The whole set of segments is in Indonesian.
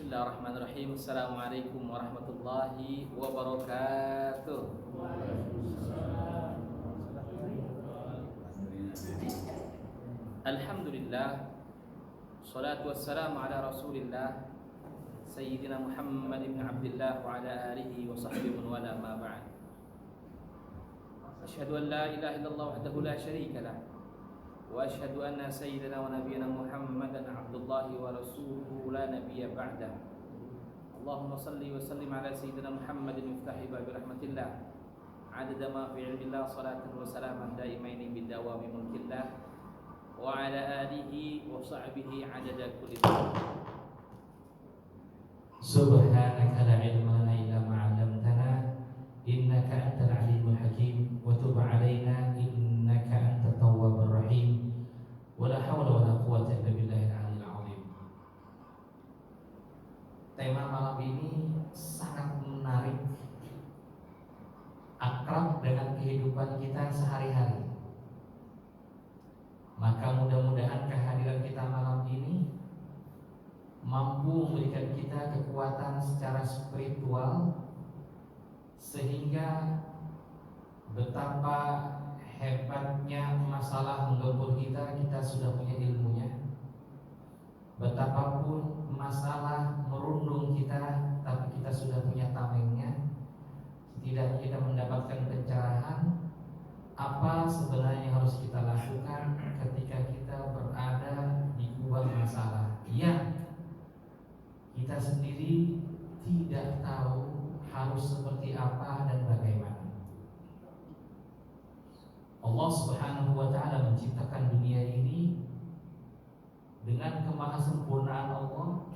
Bismillahirrahmanirrahim. Assalamualaikum warahmatullahi wabarakatuh. Alhamdulillah. Salatu wassalamu ala Rasulillah Sayyidina Muhammad ibn Abdullah wa ala alihi wa sahbihi wa wala ma ba'd. Asyhadu an la ilaha illallah wahdahu la syarika lah wa asyhadu anna sayyidina wa nabiyyana Muhammadan abdullahi wa rasuluhu la nabiyya ba'dah. Allahumma salli wa sallim ala sayyidina Muhammadin miftahi babi rahmatillah adada ma fi ilmillah salatan wa salaman daimaini bidawami mulkillah wa ala alihi wa sahbihi adada kulli. Subhanaka la ilma lana illa ma 'allamtana innaka antal alimul hakim wa tub 'alaina innaka antat tawwabur rahim. Wala haula wala quwwata illa billahil aliyil azim. Tema malam ini sangat menarik, akrab dengan kehidupan kita sehari-hari. Maka mudah-mudahan kehadiran kita malam ini mampu memberikan kita kekuatan secara spiritual, sehingga betapa hebatnya masalah menggempur kita, kita sudah punya ilmunya. Betapapun masalah merundung kita, tapi kita sudah punya tamengnya. Setidaknya kita mendapatkan pencerahan apa sebenarnya yang harus kita lakukan ketika kita berada di kubang masalah yang kita sendiri tidak tahu harus seperti apa dan bagaimana. Allah Subhanahu wa ta'ala menciptakan dunia ini dengan kemahasempurnaan Allah.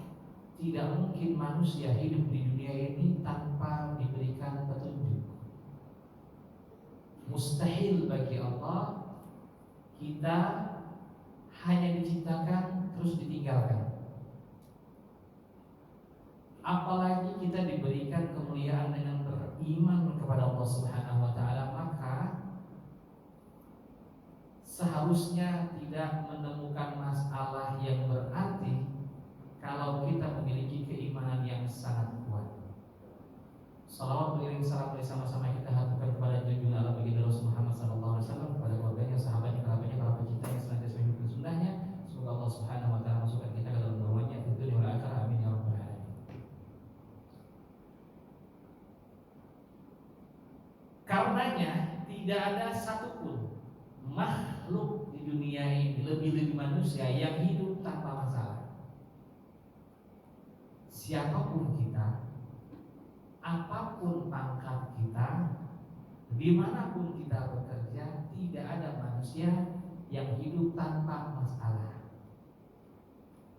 Tidak mungkin manusia hidup di dunia ini tanpa diberikan petunjuk. Mustahil bagi Allah kita hanya diciptakan terus ditinggalkan. Apalagi kita diberikan kemuliaan dengan beriman kepada Allah Subhanahu wa ta'ala, maka seharusnya tidak menemukan masalah yang berarti kalau kita memiliki keimanan yang sangat kuat. Salawat beriring salam bersama-sama kita haturkan kepada junjungan Allah baginda Rasul Muhammad sallallahu alaihi wasallam, kepada keluarganya, sahabatnya, kerabatnya, para pencintanya senantiasa hidup di sunnahnya. Semoga Allah Subhanahu wa ta'ala masukkan kita ke dalam naungannya di dunia wal akhirah. Amin ya rabbal alamin. Karenanya tidak ada satupun makhluk di dunia ini, lebih-lebih manusia, yang hidup tanpa masalah. Siapapun kita, apapun pangkat kita, dimanapun kita bekerja, tidak ada manusia yang hidup tanpa masalah.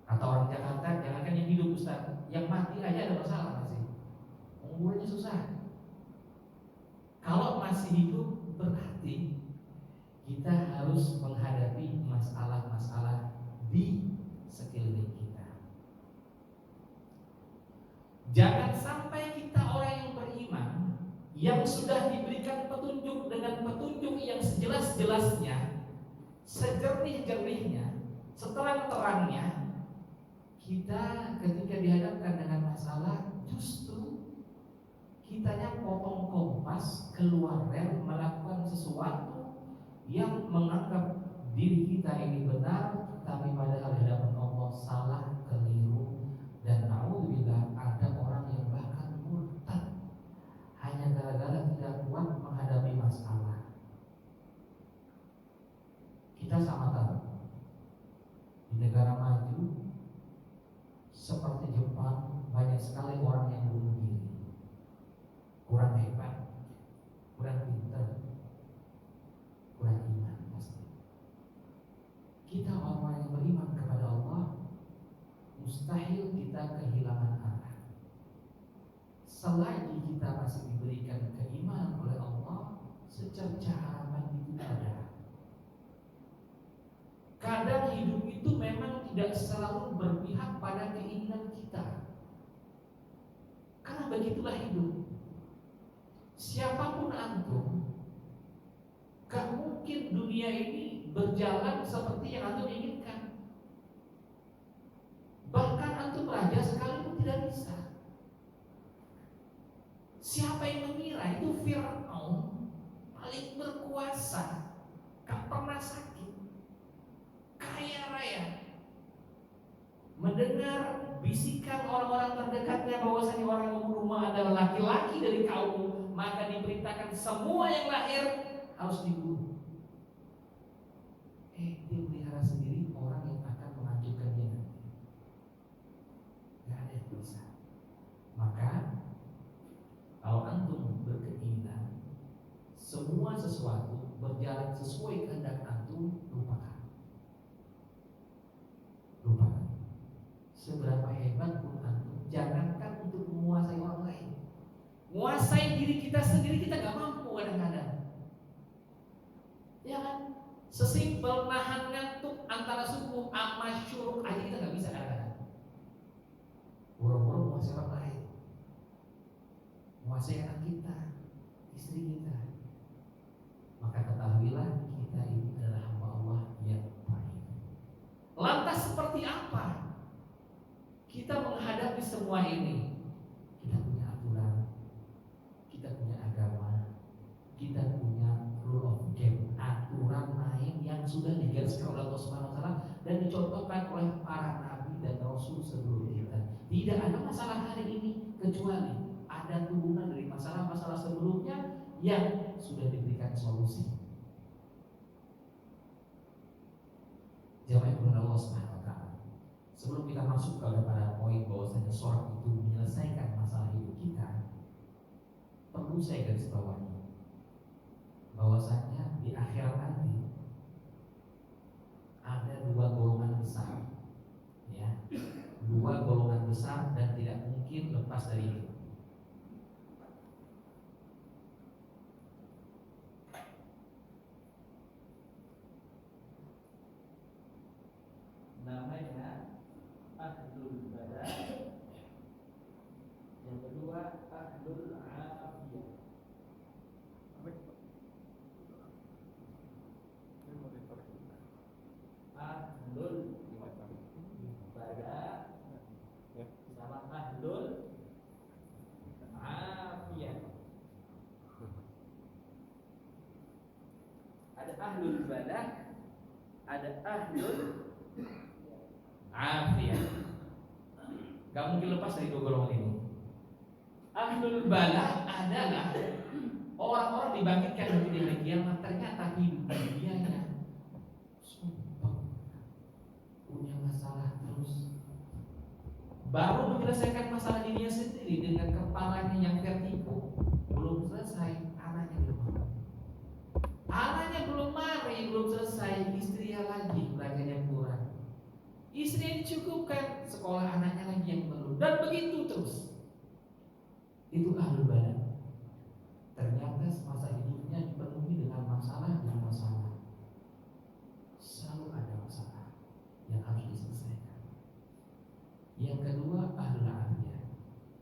Kata orang Jakarta, jangankan yang hidup Ustaz, yang mati aja ada masalah masih. Umurnya susah. Kalau masih hidup berarti kita harus menghadapi masalah-masalah di sekeliling kita. Jangan sampai kita orang yang beriman, yang sudah diberikan petunjuk dengan petunjuk yang sejelas-jelasnya, sejernih-jernihnya, seterang-terangnya, kita ketika dihadapkan dengan masalah justru kitanya potong kompas, keluar rel, melakukan sesuatu yang menganggap diri kita ini benar, tapi padahal di hadapan Allah salah, keliru, dan naudzubillah ada orang yang bahkan murtad hanya gara-gara tidak kuat menghadapi masalah. Kita sama tahu di negara maju seperti Jepang banyak sekali orang yang bunuh diri. Kurang hebat, kurang pintar, kurang iman pasti. Kita orang-orang yang beriman kepada Allah, mustahil kita kehilangan arah. Selagi kita masih diberikan keimanan oleh Allah, secerca harapan itu ada. Kadang hidup itu memang tidak selalu berpihak pada keinginan kita, karena begitulah hidup. Siapapun antum, gak mungkin dunia ini berjalan seperti yang antum inginkan. Bahkan antum raja sekalipun tidak Siapa yang mengira itu Fir'aun paling berkuasa, gak pernah sakit, kaya raya, mendengar bisikan orang-orang terdekatnya bahwasanya orang yang membunuh adalah laki-laki dari kaummu, maka diperintahkan semua yang lahir harus dibunuh. Dia melihara sendiri orang yang akan menghancurkan dia nanti. Gak ada yang bisa. Maka kalau antum berkeinginan semua sesuatu berjalan sesuai kehendak antum, lupakan. Seberapa hebat pun antum, jangankan untuk menguasai orang lain, menguasai diri kita sendiri kita gak mampu kadang-kadang. Ya kan? Sesimpel nahan ngantuk antara subuh sama syuruk aja kita gak bisa kadang-kadang. Boro-boro menguasai orang lain, menguasai anak kita, istri kita. Maka ketahuilah kita ini adalah hamba Allah yang baik. Lantas seperti apa kita menghadapi semua ini? Kita punya aturan, kita punya agama, kita punya rule of game, aturan main yang sudah digariskan oleh Allah Subhanahu wa taala dan dicontohkan oleh para nabi dan rasul sebelum kita. Tidak ada masalah hari ini kecuali ada turunan dari masalah-masalah sebelumnya yang sudah diberikan solusi. Jamaah kepada Allah Subhanahu wa taala. Sebelum kita masuk pada poin bahwasanya sholat itu menyelesaikan masalah hidup kita, perlu saya garis bawahi bahwasanya di akhirat nanti ada dua golongan besar, ya, dua golongan besar dan tidak mungkin lepas dari itu. Namanya ahlul badan, yang kedua ahlul afiyah. Ahlul badan sama ahlul afiyah. Ada ahlul badan, ada ahlul afiyah. Gak mungkin lepas dari dua golongan ini. Ahlul bala adalah orang-orang dibangkitkan dari hari kiamat, ternyata hidup dunianya sumpah punya masalah terus. Baru menyelesaikan masalah dirinya sendiri dengan kepalanya yang vertigo, belum selesai, anaknya belum mari, belum selesai, istrinya lagi belanjanya kurang, istrinya dicukupkan, sekolah anaknya lagi yang belum, dan begitu terus. Itu ahlul badan. Ternyata semasa hidupnya dipenuhi dengan masalah demi masalah. Selalu ada masalah yang harus diselesaikan. Yang kedua ahlul afiyah.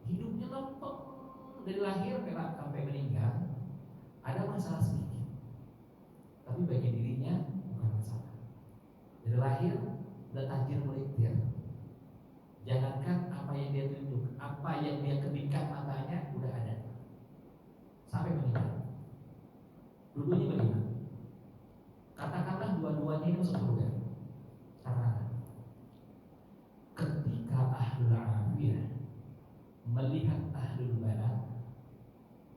Hidupnya lempeng dari lahir sampai meninggal, ada masalah sedikit, tapi bagi dirinya bukan masalah. Dari lahir udah tajir melintir. Jangankan apa yang dia tunjuk, apa yang dia kedipkan matanya udah ada. Sampai meninggal. Dulunya bagaimana? Katakanlah dua-duanya ini masuk surga. Karena ketika ahlul afiyah melihat ahlul badan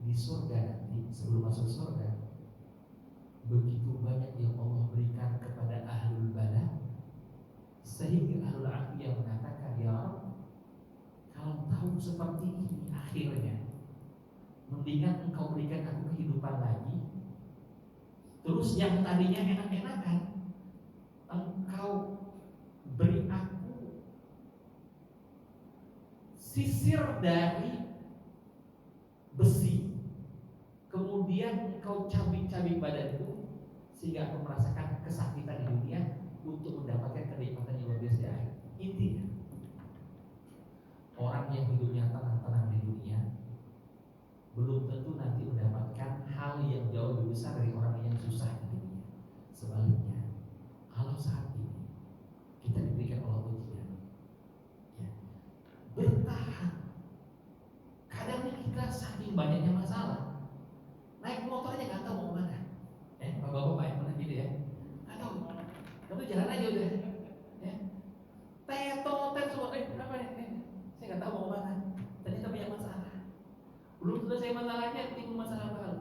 di surga nanti, sebelum masuk surga, begitu banyak yang Allah berikan kepada ahlul badan, sehingga ahlul afiyah mengatakan, ya Rabb, kalau tahu seperti ini akhirnya, mendingan engkau berikan aku kehidupan lagi. Terus yang tadinya enak-enakan, engkau beri aku sisir dari besi, kemudian engkau cabik-cabik badanku sehingga aku merasakan kesakitan di dunia untuk mendapatkan kenikmatan yang luar biasa. Intinya, orang yang hidupnya tenang-tenang di dunia belum tentu nanti mendapatkan hal yang jauh lebih besar dari orang yang susah di dunia. Sebaliknya, kalau saat ini kita diberikan Allah ujian, ya, bertahan. Kadang kita saking banyaknya selesai masalahnya timbul masalah baru.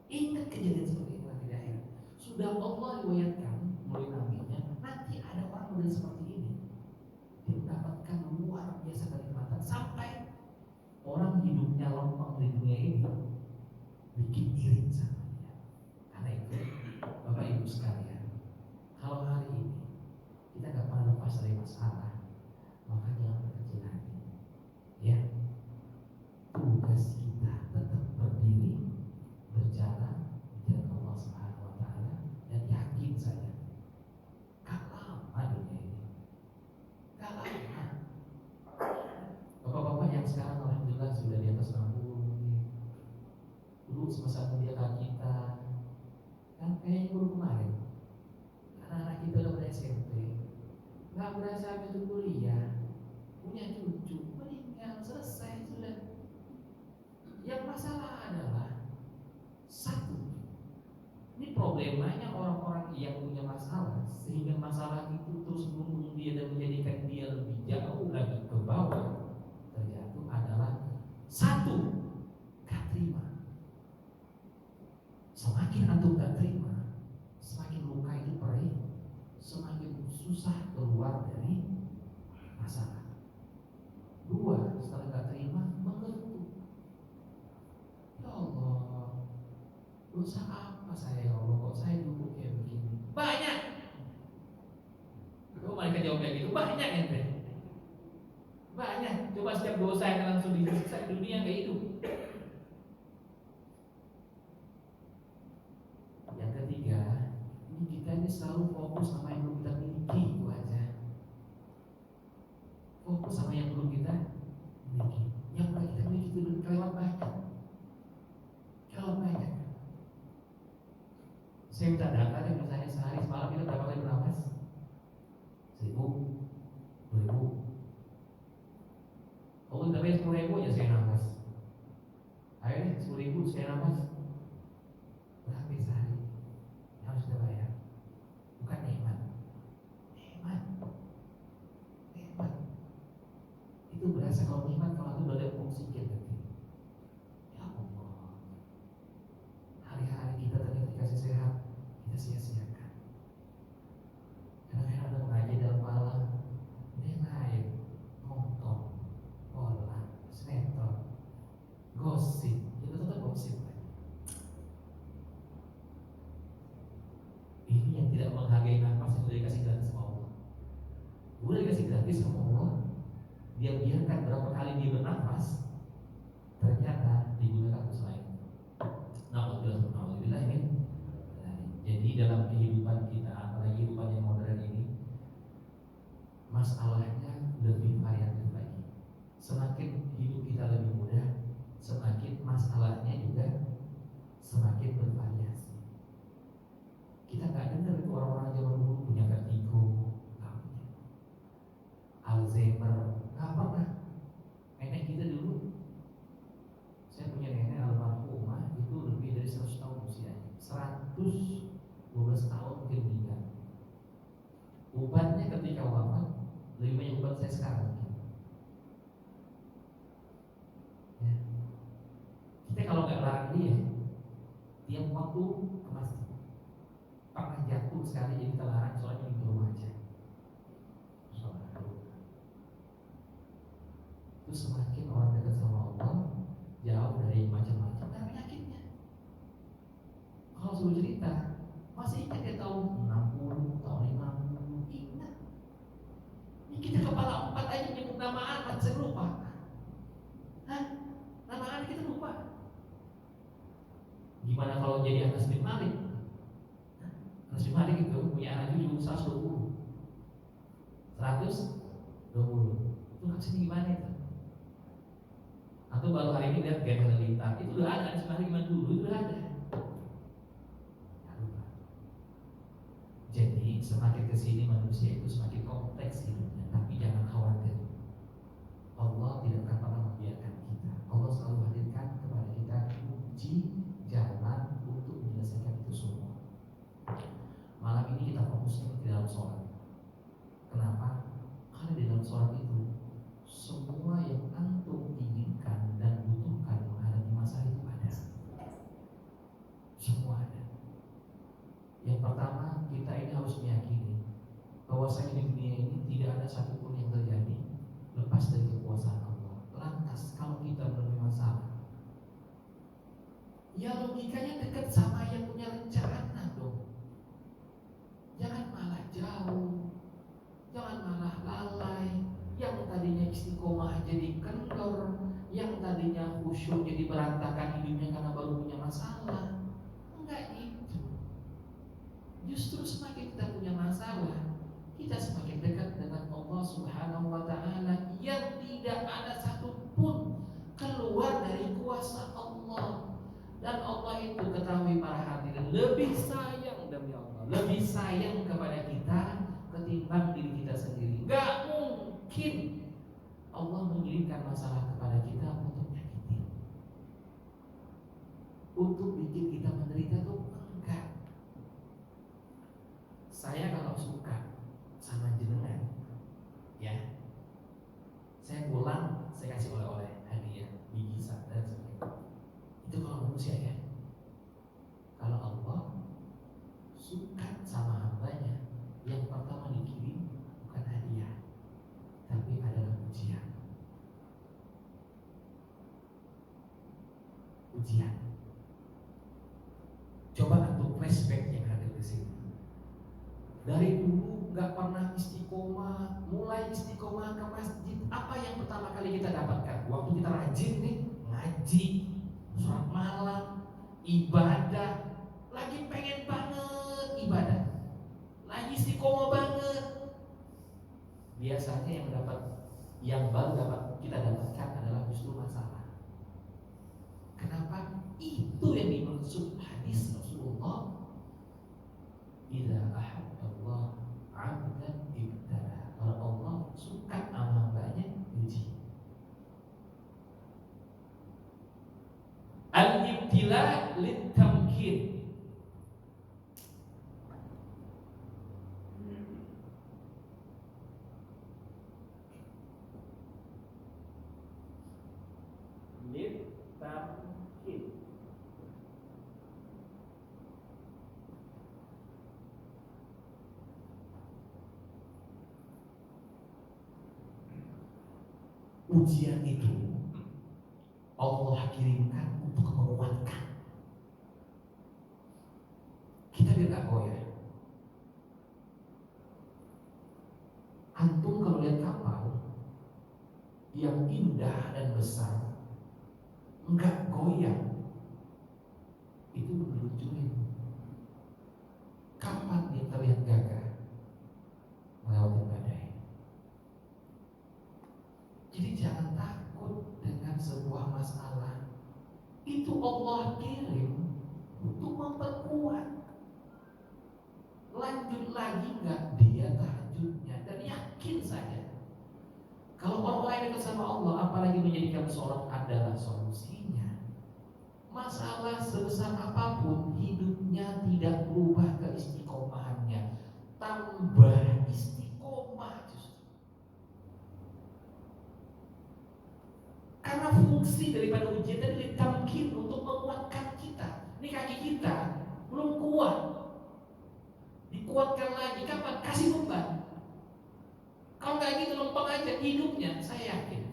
Ingat kejadian seperti itu nanti di akhirat. Sudah Allah riwayatkan melalui nabinya, nanti ada orang model seperti ini. Dia mendapatkan luar biasa kenikmatan sampai orang hidupnya lempeng di dunia ini bikin iri sama dia. Karena itu, Bapak Ibu sekalian, kalau hari ini kita gak pernah lepas dari masalah, maka jangan berkecil hati. Ya, tugas kita tetap berdiri, berjalan di jalan Allah Subhanahu Wa Taala, dan yakin saja, gak lama dunia ini, gak lama. Bapak-bapak yang sekarang alhamdulillah sudah di atas 60, dulu semasa muda kita, kan kayaknya baru kemarin, anak-anak kita udah pada SMP, nggak berasa habis kuliah, punya cucu, meninggal, selesai sudah. Yang masalah adalah satu, ini problemanya orang-orang yang punya masalah, sehingga masalah itu terus membunuh dia dan menjadikan dia lebih jauh lagi ke bawah terjatuh adalah satu, gak terima. Semakin antum gak terima, semakin luka itu perih, semakin susah keluar dari masalah. Dua, setelah gak terima, mengeluh. Ya Allah, dosa apa saya ya Allah, kok saya dulu kayak begini? Banyak. Kalau mereka jawab kayak gitu, banyak ente. Banyak. Coba setiap dosa yang langsung disiksa dunia kayak itu. Yang ketiga, ini kita ini selalu fokus sama yang belum kita miliki, itu aja. Fokus sama yang belum kita miliki. Yang udah kita miliki itu kelewat banyak. Kelewat banyak. Saya minta data deh, misalnya sehari semalam kita berapa kali bernafas? 1.000, 2.000. Oh, tapi 10.000 aja saya nafas. Ayo deh, 10.000 saya nafas. Berapa sehari? Yang harus kita bayar. Bukan nikmat. Nikmat. Itu berasa kalau nikmat kalau itu berada oksigen nanti. Ya Allah. Hari-hari kita tadi dikasih sehat, kita sia-siakan. Kadang-kadang ada mengaji dalam malam, dia main, nonton, bola, sinetron, gosip, itu tetap gosip. Ini yang tidak menghargai nafas yang sudah dikasih gratis sama Allah. Udah dikasih gratis sama Allah, dia biarkan berapa kali dia bernafas, ternyata digunakan untuk selain. Alhamdulillah ini. Jadi dalam kehidupan kita, apalagi kehidupan yang modern ini, masalahnya lebih variatif lagi. Semakin hidup kita lebih mudah, semakin masalahnya juga semakin bervariasi. Kita nggak dengar itu orang-orang zaman dulu punya vertigo, nggak punya. Alzheimer, nggak pernah. Nenek kita dulu, saya punya nenek almarhumah itu lebih dari 100 tahun usianya, 112 tahun mungkin meninggal. Ubatnya ketika wafat lebih banyak ubat saya sekarang. Ya. Kita kalau nggak larang dia, tiap waktu ke masjid. Pernah jatuh sekali jadi kita larang soalnya di rumah aja. Itu semakin orang dekat sama Allah, jauh dari macam-macam dan penyakitnya. Kalau suruh cerita, masih ingat ya tahun 60, tahun 50, ingat. Ini kita kepala 4 aja nyebut nama anak, saya lupa. Hah? Nama anak kita lupa. Gimana kalau jadi Anas bin Malik? Anas bin Malik itu punya anak cucu 120. 120. Itu maksudnya gimana itu? Atau baru hari ini lihat Gen Halilintar, itu udah ada, sebenarnya gimana dulu itu udah ada. Jadi semakin kesini manusia itu semakin kompleks hidupnya, tapi jangan khawatir. Allah tidak akan pernah membiarkan kita. Allah selalu hadirkan kepada kita kunci jalan untuk menyelesaikan itu semua. Malam ini kita fokusnya di dalam sholat. Kenapa? Karena di dalam sholat itu semua yang antum inginkan dan butuhkan Ya logikanya dekat sama yang punya rencana dong. Jangan malah jauh, jangan malah lalai. Yang tadinya istiqomah jadi kendor, yang tadinya khusyuk jadi berantakan hidupnya karena baru punya masalah. Enggak gitu. Justru semakin kita punya masalah, kita semakin dekat dengan Allah Subhanahu wa Ta'ala yang tidak ada satupun keluar dari kuasa Allah. Dan Allah itu, ketahui para hadirin, lebih sayang demi Allah, lebih sayang kepada kita ketimbang diri kita sendiri. Gak mungkin Allah mengirimkan masalah kepada kita untuk nyakitin, untuk bikin kita menderita tuh enggak. Saya kalau suka sama jenengan, ya, saya pulang, saya kasih oleh-oleh, hadiah, biji dan sebagainya. Itu kalau manusia ya. Kalau Allah suka sama hambanya, yang pertama dikirim bukan hadiah, tapi adalah ujian. Ujian. Coba untuk flashback yang hadir di sini. Dari dulu nggak pernah istiqomah, mulai istiqomah ke masjid. Apa yang pertama kali kita dapatkan? Waktu kita rajin nih, ngaji, sholat malam, ibadah, lagi pengen banget ibadah, lagi istiqomah banget. Biasanya yang baru dapat kita dapatkan adalah justru masalah. Kenapa? Itu yang dimaksud hadis Rasulullah. Idza ahabballah 'abdan ibtala. Kalau Allah suka sama hambanya, uji. Al-ibtila litamkin. Litamkin. Ujian itu Allah kirimkan untuk menguatkan kita biar gak goyah. Antum kalau lihat kapal yang indah dan besar, enggak goyah, itu menunjukin kapan dia terlihat gagah melewati badai. Jadi jangan takut dengan sebuah masalah. Itu Allah kirim untuk memperkuat. Lanjut lagi enggak dia tahajudnya, dan yakin saja kalau orang lain dekat sama Allah, apalagi menjadikan sholat adalah solusinya. Masalah sebesar apapun, hidupnya tidak berubah ke istiqomahannya, tambah istiqomah justru. Karena fungsi daripada ujian tadi ditamkin untuk menguatkan kita. Ini kaki kita belum kuat, dikuatkan lagi. Kapan? Kasih beban. Kalau nggak gitu lempeng aja hidupnya. Saya yakin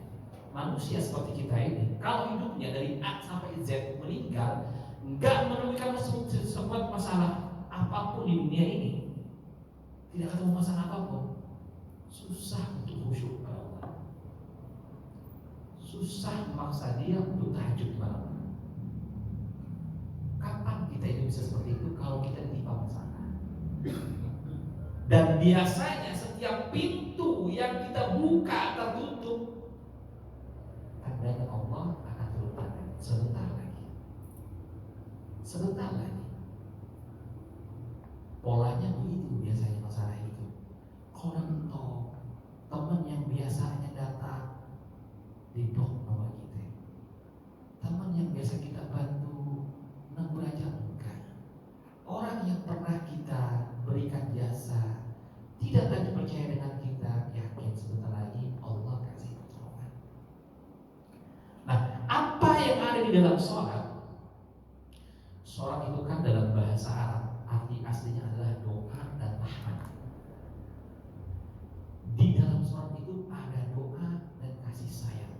manusia seperti kita ini, kalau hidupnya dari A sampai Z meninggal, nggak menemukan sebuah masalah apapun di dunia ini, tidak ketemu masalah apapun, susah untuk khusyuk kepada Allah, susah memaksa dia untuk tahajud malam. Kapan kita itu bisa seperti itu? Kalau kita ditimpa masalah. Dan biasanya setiap pintu yang kita buka tertutup, tandanya Allah akan turun tangan sebentar lagi. Sebentar lagi. Polanya begitu biasanya masalah itu. Kalau mentok, teman yang biasanya datang di blok nomor kita, teman yang biasa kita bantu negur aja enggak. Orang yang pernah kita berikan jasa tidak lagi percaya dengan kita, yakin sebentar lagi Allah kasih pertolongan. Nah, apa yang ada di dalam sholat? Sholat itu kan dalam bahasa Arab, arti aslinya adalah doa dan rahmat. Di dalam sholat itu ada doa dan kasih sayang.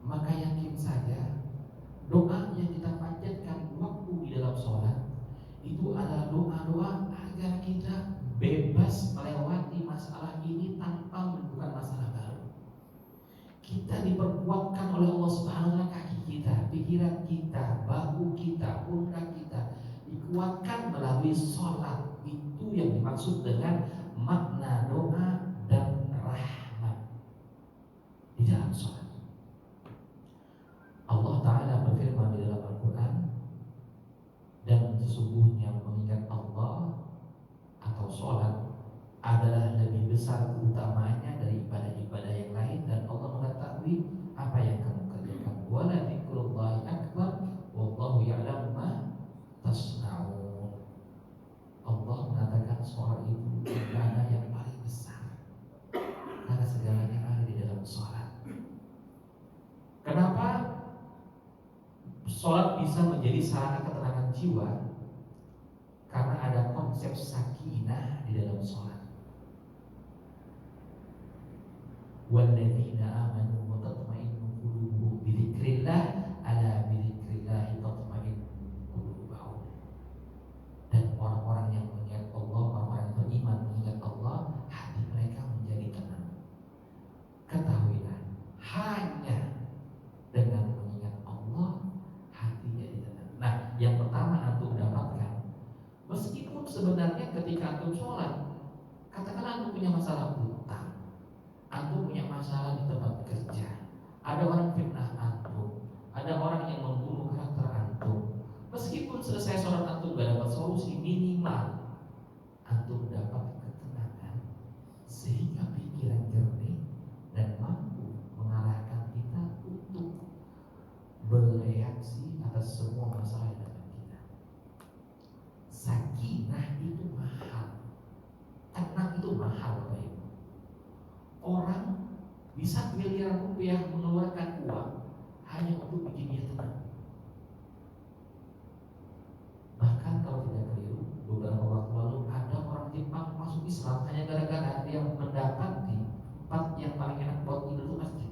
Maka yakin saja doa yang kita baca Itu adalah doa-doa agar kita bebas melewati masalah ini tanpa menimbulkan masalah baru. Kita diperkuatkan oleh Allah Subhanahu wa taala, kaki kita, pikiran kita, bahu kita, pundak kita dikuatkan melalui sholat. Itu yang dimaksud dengan makna doa dan rahmat di dalam sholat. Allah Ta'ala berfirman di dalam Al-Quran, dan sesungguhnya mengingat Allah atau sholat adalah lebih besar keutamaannya dari ibadah-ibadah yang lain, dan Allah mengetahui apa yang kamu kerjakan. Wala dzikrullahi akbar wallahu ya'lamu ma tasna'un. Allah mengatakan sholat itu ibadah yang paling besar karena segalanya ada di dalam sholat. Kenapa sholat bisa menjadi sarana ketenangan jiwa? Karena ada konsep sakinah di dalam sholat. Walladzina amanu wa tatma'innu qulubuhum bi dzikrillah ala bi dzikrillah tatma'innu qulubuhum. Dan orang-orang yang mengingat Allah, orang-orang yang beriman mengingat Allah, hati mereka menjadi tenang. Ketahuilah, hanya dengan mengingat Allah hati jadi tenang. Nah, yang pertama antum dapatkan, meskipun sebenarnya ketika antum sholat, katakanlah antum punya masalah utang, antum punya masalah di tempat kerja, ada orang fitnah antum, ada orang yang membunuh karakter antum. Meskipun selesai sholat antum gak dapat solusi, minimal antum dapat ketenangan sehingga pikiran jernih dan mampu mengarahkan kita untuk bereaksi atas semua masalah yang datang kita. Sakinah itu mahal, tenang itu mahal, Bapak Ibu. Orang bisa miliaran rupiah mengeluarkan uang hanya untuk bikin dia tenang. Bahkan kalau tidak keliru, beberapa waktu lalu ada orang Jepang masuk Islam hanya gara-gara dia mendapat di tempat yang paling enak buat tidur itu masjid.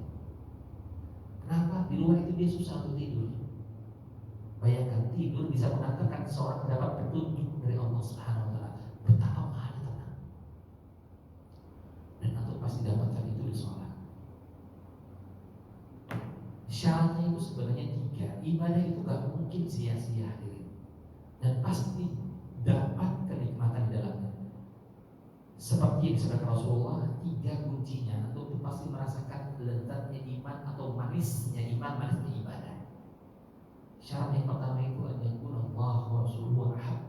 Kenapa? Di luar itu dia susah untuk tidur. Bayangkan tidur bisa mengantarkan seorang mendapat petunjuk dari Allah Subhanahu wa taala. Betapa mahalnya tenang. Dan antum pasti dapatkan itu di sholat. Syaratnya itu sebenarnya 3. Ibadah itu gak mungkin sia-sia hadirin, dan pasti dapat kenikmatan di dalamnya. Seperti yang disebutkan Rasulullah, 3 kuncinya untuk pasti merasakan lezatnya iman atau manisnya iman, manisnya ibadah. Syarat yang pertama itu adalah Allah wa Rasuluhu ahad.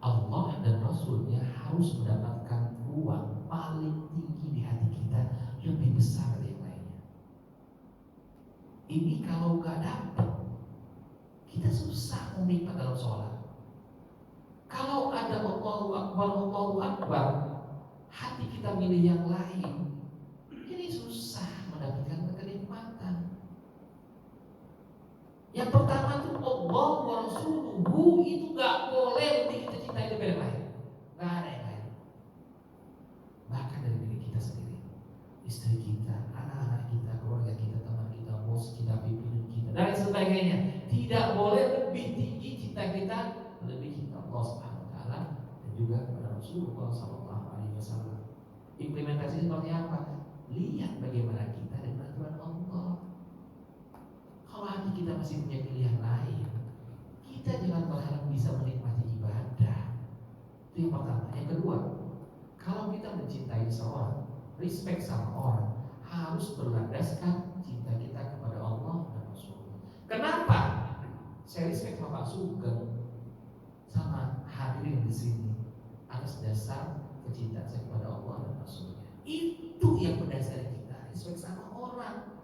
Allah dan Rasulnya harus mendapatkan ruang paling tinggi di hati kita, lebih besar dari yang lainnya. Ini kalau gak dapat, kita susah menikmat dalam sholat. Kalau ada Allahu Akbar, hati kita milih yang lain, ini susah mendapatkan kenikmatan. Yang pertama itu Allah wa Rasuluhu, itu gak boleh lebih kita cintai daripada yang lain. Gak ada yang lain. Bahkan dari diri kita sendiri, istri kita, anak-anak kita, keluarga kita, teman kita, bos kita, pimpinan kita, dan sebagainya. Tidak boleh lebih tinggi cinta kita lebih cinta Allah Subhanahu wa taala dan juga kepada Rasulullah sallallahu alaihi wasallam. Implementasi seperti apa? Lihat bagaimana kita dan peraturan Allah. Kalau hati kita masih punya pilihan lain, kita jangan berharap bisa menikmati ibadah. Itu yang pertama. Yang kedua, kalau kita mencintai seorang, respect sama orang, harus berlandaskan cinta kita kepada Allah dan Rasulullah. Kenapa? Saya respect sama Pak Sugeng, sama hadirin di sini atas dasar kecintaan saya kepada Allah dan Rasulnya. Itu yang mendasari kita respect sama orang,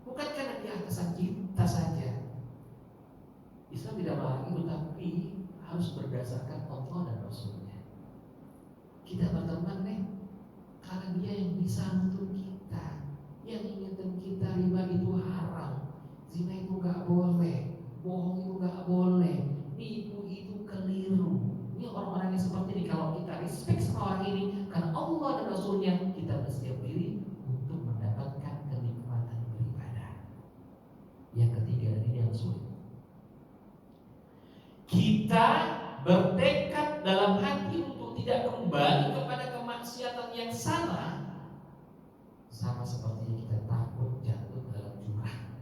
bukan karena di atasan kita saja. Islam tidak melarang itu, tapi harus berdasarkan Allah dan Rasulnya. Kita berteman nih karena dia yang bisa nuntun kita, yang ingatkan kita riba itu haram, zina itu gak boleh, bohong itu gak boleh, nipu itu keliru. Ini orang-orang yang seperti ini. Kalau kita respect sama orang ini karena Allah dan Rasulnya, kita bersiap diri untuk mendapatkan kenikmatan beribadah. Yang ketiga, dan ini yang sulit, kita bertekad dalam hati untuk tidak kembali kepada kemaksiatan yang sama seperti kita takut jatuh dalam jurang.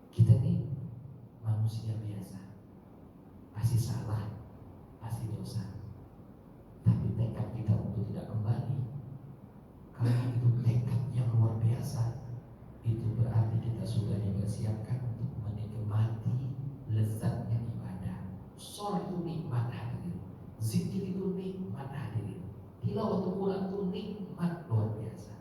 Kita nih manusia biasa, pasti salah, pasti dosa. Tapi tekad kita untuk tidak kembali, kalau itu tekad yang luar biasa, itu berarti kita sudah dipersiapkan untuk menikmati lezatnya ibadah. Sholat itu nikmat hadirin, zikir itu nikmat hadirin, tilawatul Quran itu nikmat luar biasa.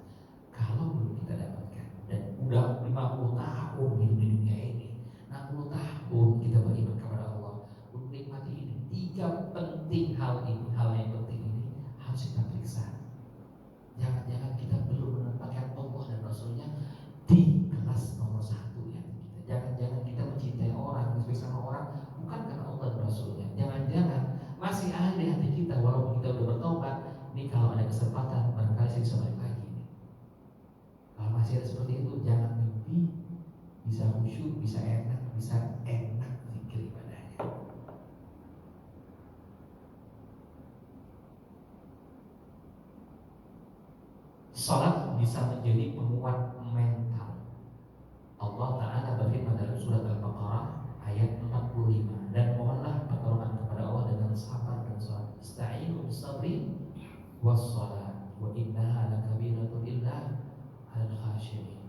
Kalau belum kita dapatkan, dan udah 50 tahun hidup di dunia ini, 60 tahun kita beriman kepada Allah, untuk nikmati ini, 3 penting hal ini, hal yang penting ini harus kita periksa. Jangan-jangan kita belum menempatkan Allah dan Rasulnya di kelas nomor 1 ya kita. Jangan-jangan kita mencintai orang, respect sama orang bukan karena Allah dan Rasulnya. Jangan-jangan masih ada di hati kita walaupun kita udah bertobat. Nih kalau ada kesempatan barangkali saya bisa balik lagi nih. Kalau masih ada seperti itu, jangan mimpi bisa khusyuk, bisa enak zikir ibadahnya. Salat bisa menjadi penguat mental. Allah Ta'ala berfirman dalam surat Al-Baqarah ayat 45, dan mohonlah pertolongan kepada Allah dengan sabar dan salat. Ista'inu bis-sabri was-salat wa innaha lakabiratun illa 'alal khashiyin.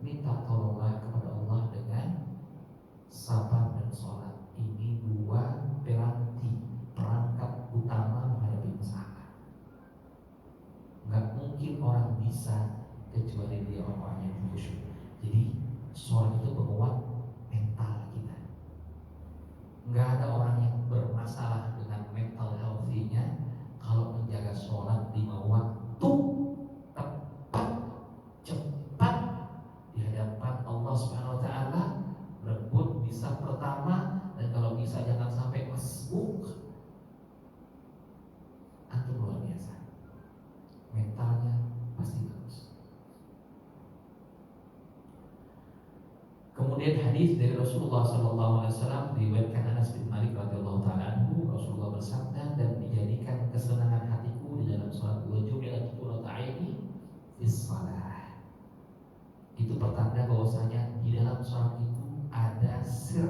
Minta tolonglah kepada Allah dengan sabar dan salat. Ini 2 perangkat utama menghadapi masalah. Gak mungkin orang bisa kecuali dia orang yang khusyuk. Jadi sholat itu penguat mental kita. Gak ada orang yang bermasalah dengan mental healthy-nya kalau menjaga sholat 5 waktu tepat, cepat di hadapan Allah Subhanahu Wa Taala, berebut bisa pertama, dan kalau bisa jangan sampai masbuk. Antum luar biasa, mentalnya pasti bagus. Kemudian hadis dari Rasulullah SAW diriwayatkan Anas bin Malik radhiyallahu taala anhu, Rasulullah bersabda, dan dijadikan kesenangan hatiku di dalam salat, wa ju'ilat qurratu aini fis shalah. Itu pertanda bahwasanya di dalam salat itu ada sir,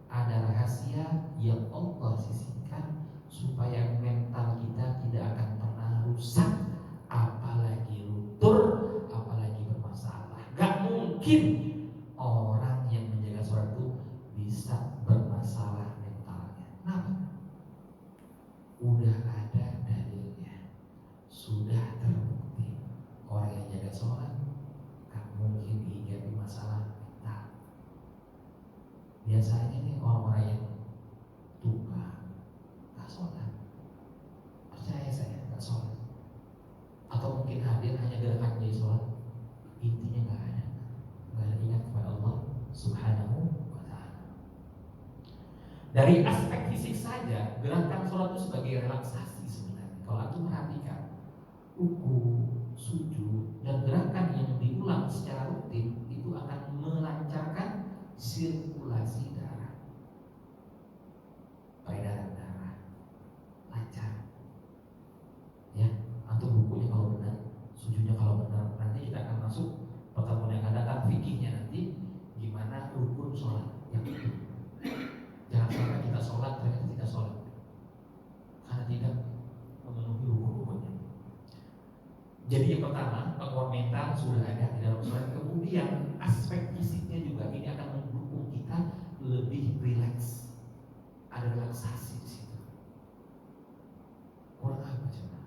ada rahasia yang Allah sisihkan supaya mental kita tidak akan pernah rusak, apalagi luntur, apalagi bermasalah. Gak mungkin orang yang menjaga sholat itu bisa bermasalah mentalnya. Kenapa? Udah ada dalilnya, sudah terbukti. Orang yang jaga sholat gak mungkin dihinggapi masalah mental. Biasanya nih orang-orang yang tua gak sholat, percaya saya gak sholat, atau mungkin hadir hanya gerakan dari sholat, intinya gak ada ingat kepada Allah Subhanahu wa Ta'ala. Dari aspek fisik saja, gerakan sholat itu sebagai relaksasi sebenarnya. Kalau antum perhatikan, ruku, sujud, dan gerakan yang diulang secara rutin itu akan melancarkan sirkulasi darah, peredaran darah lancar. Ya, antum rukunya kalau benar, sujudnya kalau benar, nanti kita akan masuk pertemuan yang akan datang fikihnya nanti gimana rukun sholat yang itu. Jangan sampai kita sholat ternyata tidak sholat karena tidak memenuhi rukun-rukunnya. Jadi yang pertama, penguat mental sudah ada di dalam sholat. Kemudian aspek fisiknya juga ini akan mendukung kita lebih rileks. Ada relaksasi di situ. Kurang apa coba?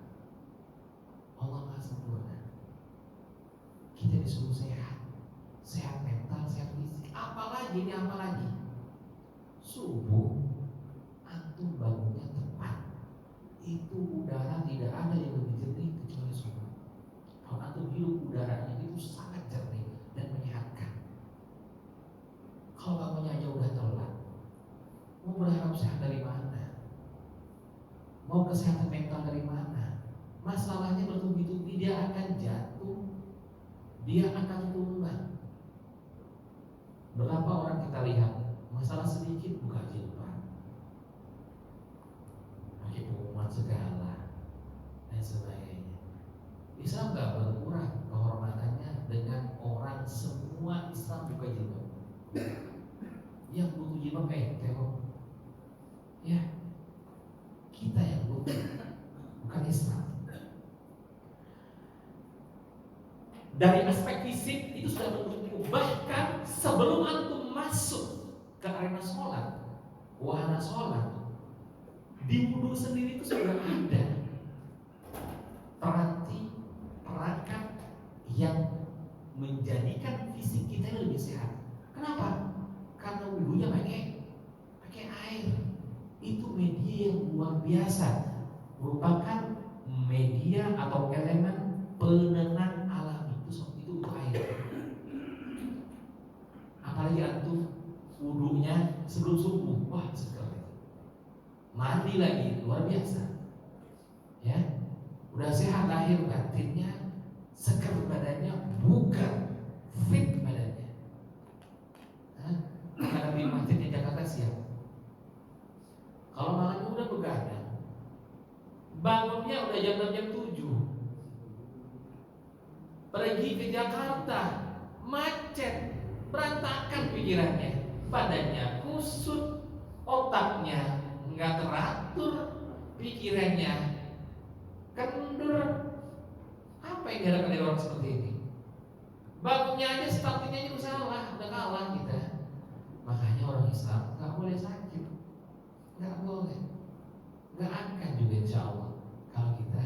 Allah Maha sempurna. Kita disuruh sehat mental, sehat fisik. Apalagi ini apalagi? Subuh antum bangunnya tepat. Itu udara tidak ada yang lebih jernih kecuali subuh. Kalau antum hidup udaranya itu sangat jernih dan menyehatkan. Kalau bangunnya aja udah telat, mau berharap sehat dari mana? Mau kesehatan mental dari mana? Masalahnya bertubi-tubi, dia akan jatuh, dia akan tumbang. Berapa orang kita lihat masalah sedikit buka jilbab, Yang butuh jilbab kok. Ya, kita yang butuh, bukan Islam. Dari aspek fisik itu sudah mendukung. Bahkan sebelum antum masuk ke arena sholat, wahana sholat, di wudhu sendiri itu sudah ada perangkat yang menjadikan fisik kita lebih sehat. Kenapa? Karena wudhunya pakai air. Itu media yang luar biasa, merupakan media atau elemen penenang alami. Itu air. Apalagi antum wudhunya sebelum subuh, wah segar. Mandi lagi, luar biasa. Ya, udah sehat lahir batinnya, segar badannya, bugar, fit badannya. Maka Nabi masjidnya Jakarta siap. Kalau malamnya udah begadang, bangunnya udah jam 7, pergi ke Jakarta, macet, berantakan pikirannya, badannya kusut, otaknya nggak teratur, pikirannya kendur. Apa yang dihadapkan dari orang seperti ini? Bangunnya aja, startingnya itu salah, udah kalah kita. Makanya orang Islam nggak boleh sakit, nggak boleh, nggak akan juga insya Allah kalau kita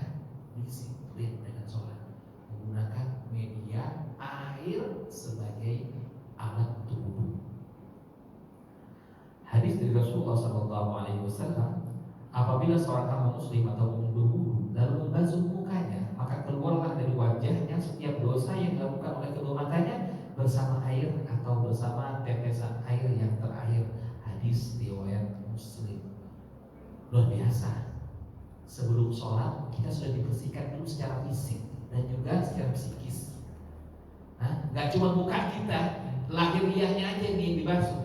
disiplin dengan sholat, menggunakan media air sebagai alat untuk wudhu. Hadis dari Rasulullah SAW, apabila seorang hamba muslim atau berwudu lalu membasuh mukanya, maka keluarlah dari wajahnya setiap dosa yang dilakukan oleh kedua matanya bersama air atau bersama tetesan air yang terakhir. Hadis riwayat Muslim. Luar biasa. Sebelum sholat kita sudah dibersihkan dulu secara fisik dan juga secara psikis. Gak cuma muka kita, lahiriahnya aja yang dibasuh,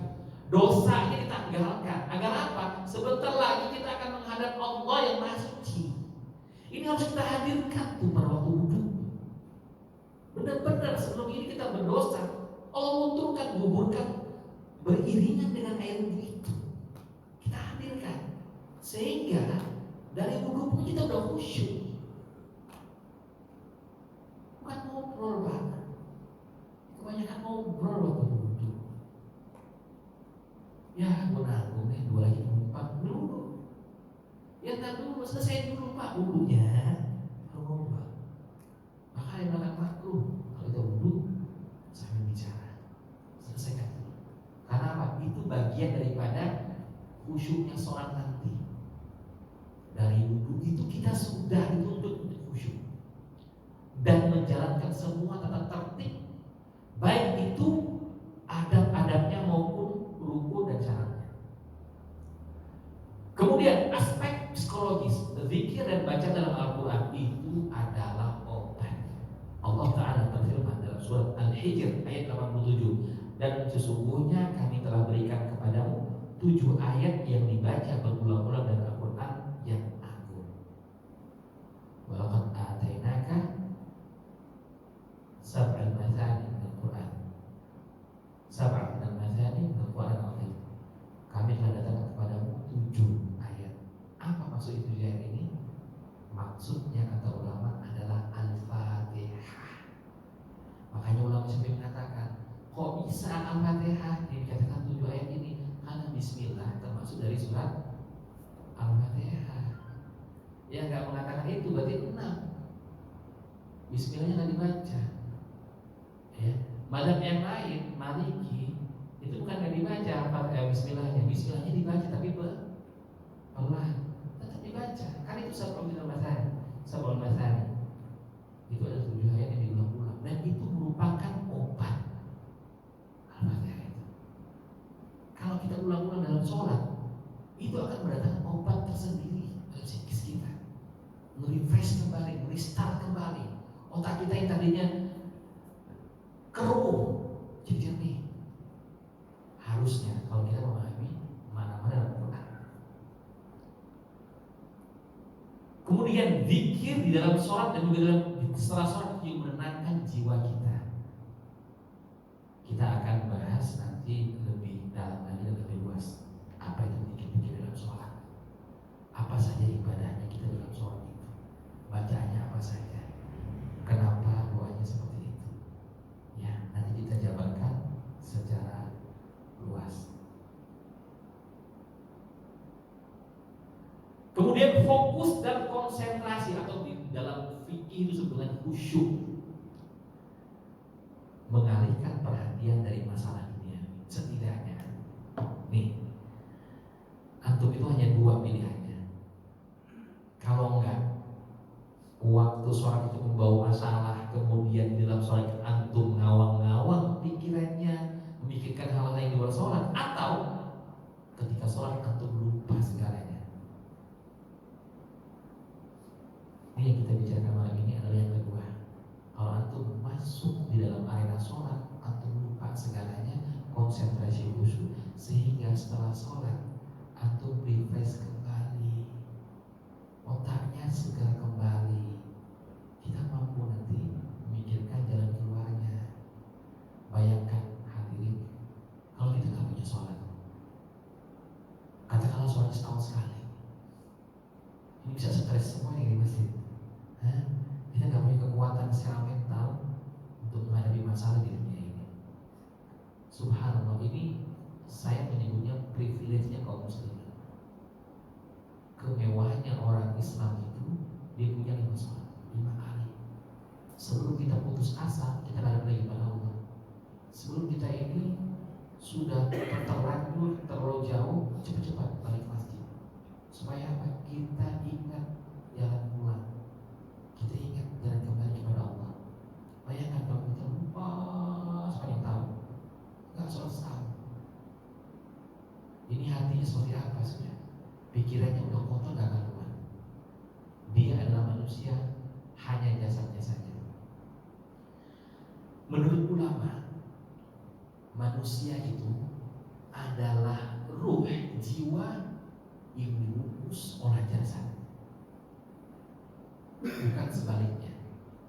dosanya ditanggalkan. Agar apa? Sebentar lagi kita akan menghadap Allah yang Maha Suci. Ini harus kita hadirkan tuh pada waktu wudhu. Benar-benar sebelum ini kita berdosa, Allah lunturkan, guburkan beriringan dengan air wudhu itu. Kita hadirkan sehingga dari wudhu pun kita udah khusyuk. Bukan ngobrol banget. Kebanyakan ngobrol waktu wudhu. Ya, gue nanggung nih, gue lagi numpang dulu. Ya ntar dulu, selesai dulu Pak wudhunya, baru ngobrol. Maka yang akan makruh kalau kita wudhu sambil bicara, selesaikan dulu. Karena apa? Itu bagian daripada khusyuknya sholat nanti. Dari wudhu itu kita sudah dituntut untuk khusyuk dan menjalankan semua tata tertib, baik itu adab-adabnya maupun ruku dan syaratnya. Kemudian aspek psikologis, zikir dan baca dalam Al-Quran itu adalah obat. Allah Ta'ala berfirman dalam surat Al-Hijr ayat 87, dan sesungguhnya kami telah berikan kepadamu 7 ayat yang dibaca berulang-ulang dalam Al-Quran yang agung. Walaqad atainaka sab'al mathani minal Quran. Sab'al mathani minal Quran azim. Kami telah datangkan kepadamu 7 ayat. Apa maksud itu ayat ini? Maksudnya kata ulama adalah Al-Fatihah. Makanya ulama sampai mengatakan, kok bisa Al-Fatihah dikatakan 7 ayat ini? Karena Bismillah termasuk dari surat Al-Fatihah. Yang nggak mengatakan itu berarti 6. Bismillahnya nggak dibaca. Ya, madhab yang lain, Maliki, itu bukan nggak dibaca Bismillahnya. Bismillahnya dibaca tapi pelan, tetap dibaca. Kan itu sab'ul masani. Itu ada 7 ayat yang diulang-ulang dan itu merupakan obat. Al-Fatihah itu. Kalau kita ulang-ulang dalam sholat, itu akan mendatangkan obat tersendiri dalam psikis kita. Nge-refresh kembali, restart kembali. Otak kita yang tadinya keruh jadi jernih. Harusnya kalau kita memahami mana-mana dalam Quran. Kemudian zikir di dalam sholat dan juga dalam setelah sholat juga menenangkan jiwa kita. Kita akan bahas nanti khusyuk, mengalihkan perhatian dari masalah dunia. Setidaknya nih, antum itu hanya dua pilihannya. Kalau enggak, waktu sholat itu membawa masalah, kemudian di dalam sholat antum ngawang-ngawang pikirannya, memikirkan hal lain di luar sholat, atau ketika sholat antum lupa segalanya. Ini yang kita bicarakan malam ini adalah yang kedua. Kalau antum masuk di dalam arena sholat, antum lupa segalanya, konsentrasi khusyuk, sehingga setelah sholat antum refresh kembali, otaknya segar kembali. Kita mampu nanti memikirkan jalan keluarnya. Bayangkan hadirin, kalau kita nggak punya sholat, katakanlah sholat setahun sekali, ini bisa stres semua yang di masjid. Kita nggak punya kekuatan secara mental untuk menghadapi masalah di dunia ini. Subhanallah, ini saya menyebutnya privilege-nya kaum muslimin. Kemewahannya orang Islam itu dia punya 5 sholat, 5 kali. Sebelum kita putus asa, kita hadap lagi pada Allah. Sebelum kita ini sudah terlanjur terlalu jauh, cepat-cepat balik ke masjid. Supaya apa? Kita ingat jalan pulang, kita ingat jalan kembali kepada Allah. Bayangkan kalau kita lupa sepanjang tahun, nggak sholat setahun. Ini hatinya seperti apa sudah? Pikirannya udah kotor, gak karuan. Dia adalah manusia, hanya jasadnya saja. Menurut ulama, manusia itu adalah ruh, jiwa yang dibungkus oleh jasad, bukan sebaliknya.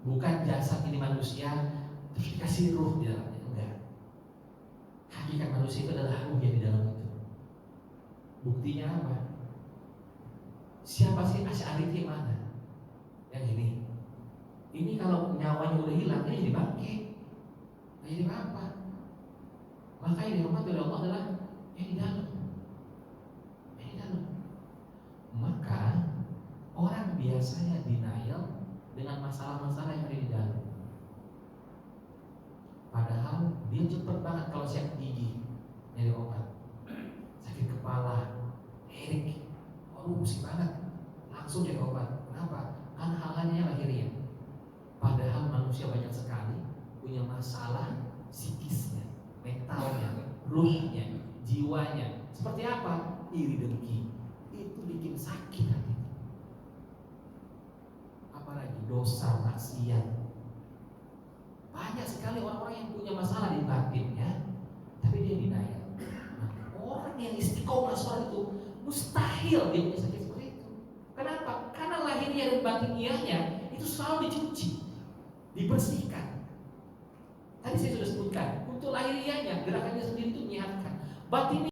Bukan jasad ini manusia terus dikasih ruh di dalamnya, enggak. Hakikat manusia itu adalah ruh yang di dalam itu. Buktinya apa? Siapa sih Asy'ari yang mana? Yang ini. Ini kalau nyawanya udah hilang, dia jadi bangke, nggak jadi apa. Maka yang dihormati oleh Allah adalah yang di dalam. Yang di dalam. Maka orang biasanya denial dengan masalah-masalah yang ada di dalam. Padahal dia cepat banget kalau sakit gigi nyari obat, sakit kepala, headache, pusing banget, langsung nyari obat. Kenapa? Karena hal-halnya lahiriah. Padahal manusia banyak sekali punya masalah psikisnya, mentalnya, ruhnya, jiwanya. Seperti apa? Iri dengki, itu bikin sakit hati. Apalagi dosa, maksiat. Banyak sekali orang-orang yang punya masalah di batinnya, tapi dia denial. Nah, orang yang istiqomah sholat itu mustahil dia punya sakit seperti itu. Kenapa? Karena lahirnya dan batiniahnya itu selalu dicuci, dibersihkan. Tadi saya sudah sebutkan, untuk lahiriahnya gerakannya sendiri itu menyehatkan. Batin